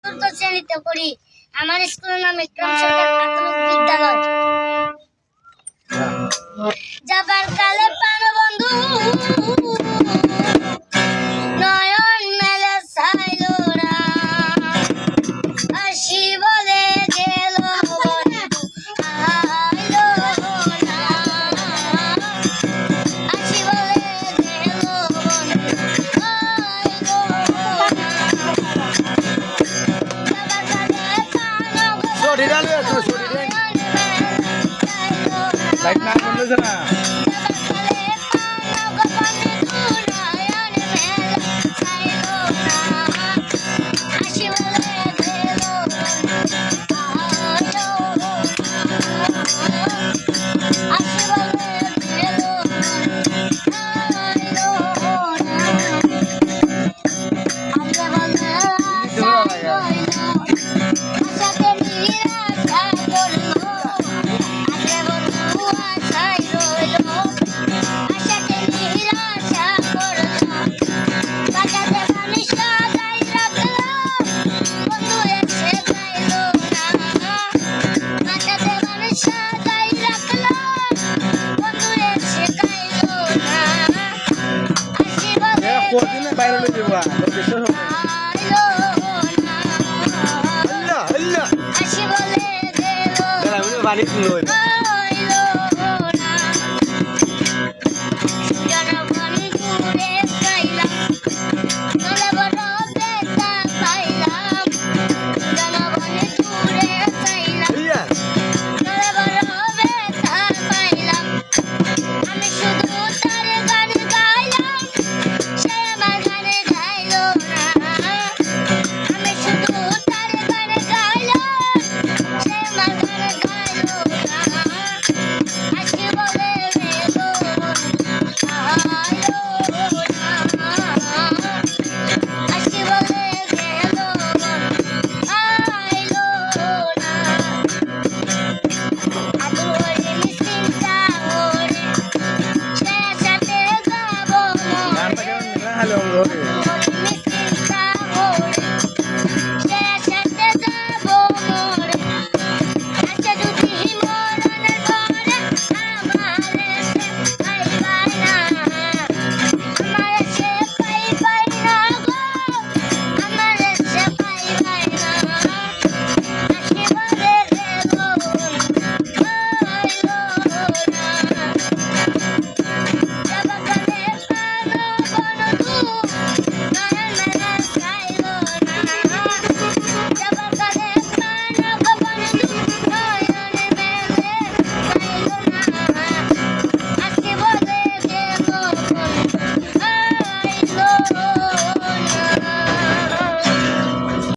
চতুর্থ শ্রেণীতে পড়ি। আমার স্কুলের নাম ইকরাম সরকার প্রাথমিক বিদ্যালয়। যাবার কালে প্রাণবন্ধু নয়ন মেলে চাইলো না, হাসি বলে গেল বন্ধু আইলো না, হাসি বলে গেল বন্ধু আইলো না। যাবার কালে প্রাণবন্ধু লাইট না করলে না কদিনে বাইরে লই যাবো লোকেশন হবে আল্লাহ আল্লাহ আসি বলে গেল বাড়ি শুনলো